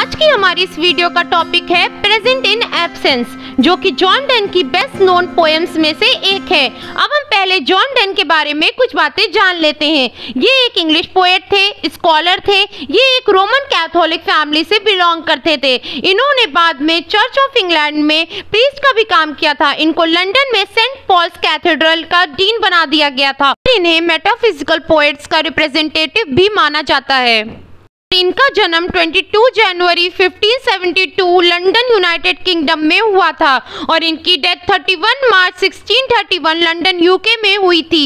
आज की हमारी इस वीडियो का टॉपिक है प्रेजेंट इन एब्सेंस, जो कि जॉन डन की बेस्ट नोन पोएम्स में से एक है। अब हम पहले जॉन डन के बारे में कुछ बातें जान लेते हैं। ये एक इंग्लिश पोएट थे, स्कॉलर थे। ये एक रोमन कैथोलिक फैमिली से बिलोंग करते थे। इन्होंने बाद में चर्च ऑफ इंग्लैंड में प्रीस्ट का भी काम किया था। इनको लंदन में सेंट पॉल्स कैथेड्रल का डीन बना दिया गया था। इन्हें मेटाफिजिकल पोएट्स का रिप्रेजेंटेटिव भी माना जाता है। इनका जन्म 22 जनवरी 1572 लंदन यूनाइटेड किंगडम में हुआ था और इनकी डेथ 31 मार्च 1631 लंदन यूके में हुई थी।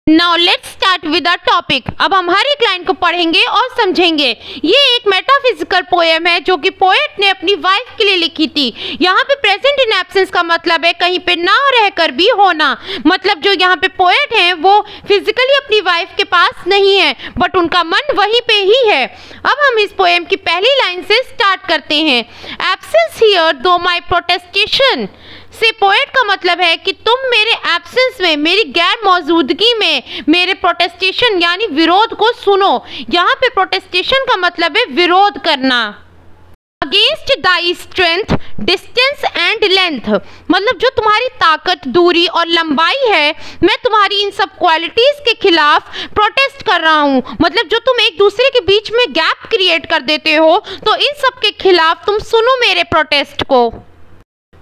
Now let's start with the topic। अब हम हर एक लाइन को पढ़ेंगे और समझेंगे। ये एक मेटाफिजिकल पोएम है जो कि पोएट ने अपनी वाइफ के लिए लिखी थी। यहाँ पे प्रेजेंट इन एब्सेंस का मतलब है कहीं पे ना रहकर भी होना। मतलब जो यहाँ पे पोएट हैं वो फिजिकली अपनी वाइफ के पास नहीं है, बट उनका मन वहीं पे ही है। अब हम इस पोएम की पहली लाइन से स्टार्ट करते हैं। एब्सेंस हियर दो माई प्रोटेस्टेशन से पोएट का मतलब है कि तुम मेरे एब्सेंस में, मेरी गैर मौजूदगी में मेरे प्रोटेस्टेशन यानी विरोध को सुनो। यहाँ पे प्रोटेस्टेशन का मतलब है विरोध करना। Against thy strength distance and length, मतलब जो तुम्हारी ताकत, दूरी और लंबाई है, मैं तुम्हारी इन सब क्वालिटीज के खिलाफ प्रोटेस्ट कर रहा हूँ। मतलब जो तुम एक दूसरे के बीच में गैप क्रिएट कर देते हो, तो इन सब के खिलाफ तुम सुनो मेरे प्रोटेस्ट को।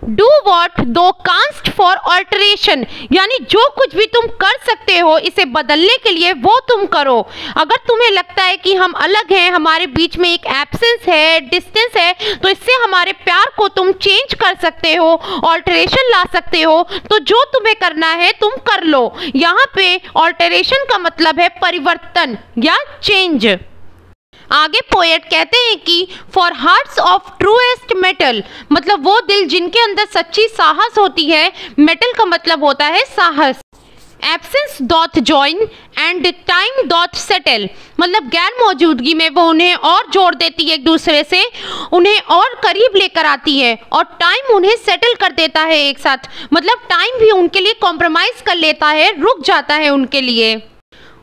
Do what thou canst for alteration, यानी जो कुछ भी तुम कर सकते हो इसे बदलने के लिए वो तुम करो। अगर तुम्हें लगता है कि हम अलग हैं, हमारे बीच में एक एब्सेंस है, डिस्टेंस है, तो इससे हमारे प्यार को तुम चेंज कर सकते हो, ऑल्टरेशन ला सकते हो। तो जो तुम्हें करना है तुम कर लो। यहाँ पे ऑल्टरेशन का मतलब है परिवर्तन या चेंज। आगे पोएट कहते हैं कि for hearts of truest metal, मतलब वो दिल जिनके अंदर सच्ची साहस होती है। मेटल का मतलब होता है साहस। Absence doth join and time doth settle, मतलब गैर मौजूदगी में वो उन्हें और जोड़ देती है, एक दूसरे से उन्हें और करीब लेकर आती है, और टाइम उन्हें सेटल कर देता है एक साथ। मतलब टाइम भी उनके लिए कॉम्प्रोमाइज कर लेता है, रुक जाता है उनके लिए।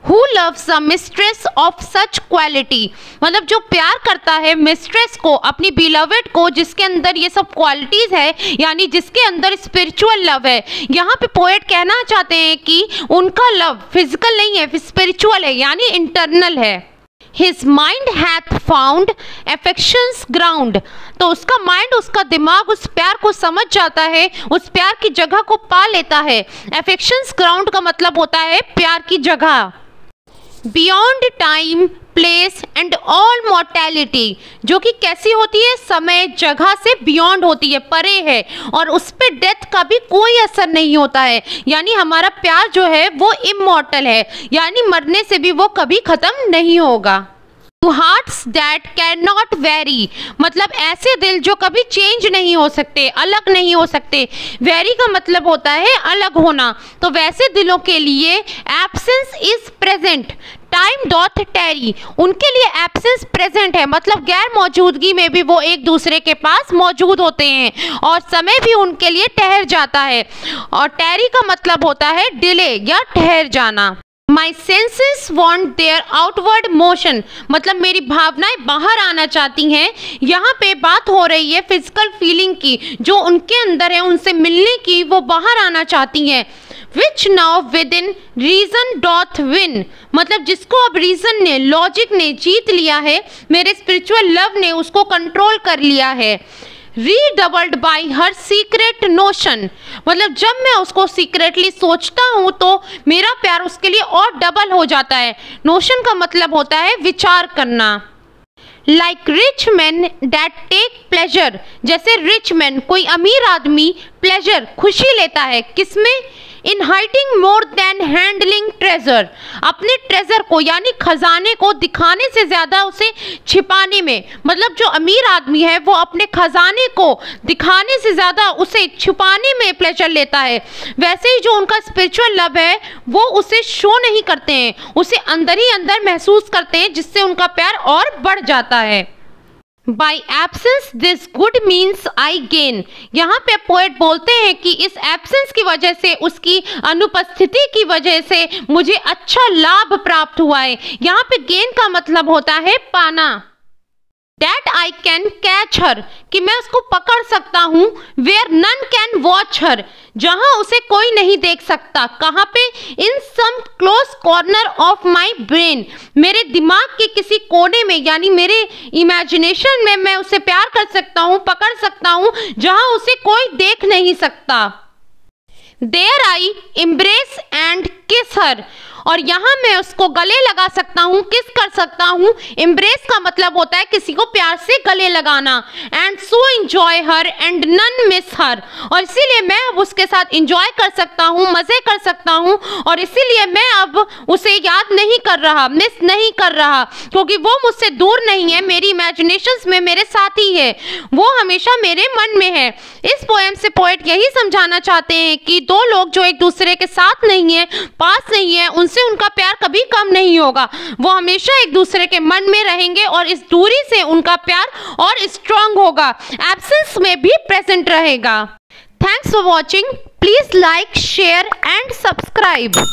Who loves a mistress of such quality, मतलब जो प्यार करता है मिस्ट्रेस को, अपनी बिलवेड को, जिसके अंदर ये सब क्वालिटीज है, यानी जिसके अंदर स्पिरिचुअल लव है। यहाँ पे पोएट कहना चाहते हैं कि उनका लव फिजिकल नहीं है, स्पिरिचुअल है, यानी इंटरनल है। His mind hath found affection's ground, तो उसका माइंड, उसका दिमाग उस प्यार को समझ जाता है, उस प्यार की जगह को पा लेता है। Affection's ground का मतलब होता है प्यार की जगह। Beyond time place and all mortality, जो कि कैसी होती है, समय जगह से बियॉन्ड होती है, परे है, और उस पर डेथ का भी कोई असर नहीं होता है। यानी हमारा प्यार जो है वो इमॉर्टल है, यानी मरने से भी वो कभी खत्म नहीं होगा। Hearts that can not very, मतलब ऐसे दिल जो कभी चेंज नहीं हो सकते, अलग नहीं हो सकते। वेरी का मतलब होता है अलग होना। तो वैसे दिलों के लिए absence is present, time doth tarry, उनके लिए एब्सेंस प्रेजेंट है, मतलब गैर मौजूदगी में भी वो एक दूसरे के पास मौजूद होते हैं, और समय भी उनके लिए ठहर जाता है। और टेरी का मतलब होता है डिले या ठहर जाना। My senses want their outward motion, मतलब मेरी भावनाएं बाहर आना चाहती हैं। यहाँ पे बात हो रही है फिजिकल फीलिंग की, जो उनके अंदर है, उनसे मिलने की, वो बाहर आना चाहती हैं। Which now within reason doth win, मतलब जिसको अब रीजन ने, लॉजिक ने जीत लिया है, मेरे स्पिरिचुअल लव ने उसको कंट्रोल कर लिया है। रीडबल्ड बाई हर सीक्रेट नोशन, मतलब जब मैं उसको सीक्रेटली सोचता हूँ तो मेरा प्यार उसके लिए और डबल हो जाता है। नोशन का मतलब होता है विचार करना। Like rich man that take pleasure, जैसे रिच मैन, कोई अमीर आदमी प्लेजर, खुशी लेता है, किसमें, in hiding more than handling treasure, अपने ट्रेजर को यानी खजाने को दिखाने से ज़्यादा उसे छिपाने में। मतलब जो अमीर आदमी है वो अपने खजाने को दिखाने से ज़्यादा उसे छुपाने में प्लेजर लेता है। वैसे ही जो उनका स्पिरिचुअल लव है वो उसे शो नहीं करते हैं, उसे अंदर ही अंदर महसूस करते हैं, जिससे उनका प्यार और बढ़ जाता है। By absence this good means I gain. यहाँ पे पोएट बोलते हैं कि इस एब्सेंस की वजह से, उसकी अनुपस्थिति की वजह से मुझे अच्छा लाभ प्राप्त हुआ है। यहाँ पे गेन का मतलब होता है पाना। That I can catch her, कि मैं उसको पकड़ सकता हूँ। Where none can watch her, जहाँ उसे कोई नहीं देख सकता। कहाँ पे? In some close corner of my brain, मेरे दिमाग के किसी कोने में, यानी मेरे इमेजिनेशन में मैं उसे प्यार कर सकता हूँ, पकड़ सकता हूँ, जहाँ उसे कोई देख नहीं सकता। There I embrace and kiss her, और यहाँ मैं उसको गले लगा सकता हूँ, किस कर सकता हूँ। एम्ब्रेस का मतलब होता है किसी को प्यार से गले लगाना। And so enjoy her and none miss her, और इसीलिए मैं अब उसके साथ एंजॉय कर सकता हूँ, मजे कर सकता हूँ, और इसीलिए मैं अब उसे याद नहीं कर रहा, मिस नहीं कर रहा, क्योंकि वो मुझसे दूर नहीं है, मेरी इमेजिनेशंस में मेरे साथ ही है, वो हमेशा मेरे मन में है। इस पोएम से पोएट यही समझाना चाहते हैं कि दो लोग जो एक दूसरे के साथ नहीं है, पास नहीं है, उनसे उनका प्यार कभी कम नहीं होगा। वो हमेशा एक दूसरे के मन में रहेंगे और इस दूरी से उनका प्यार और स्ट्रांग होगा, एब्सेंस में भी प्रेजेंट रहेगा। Thanks for watching. Please like, share and subscribe.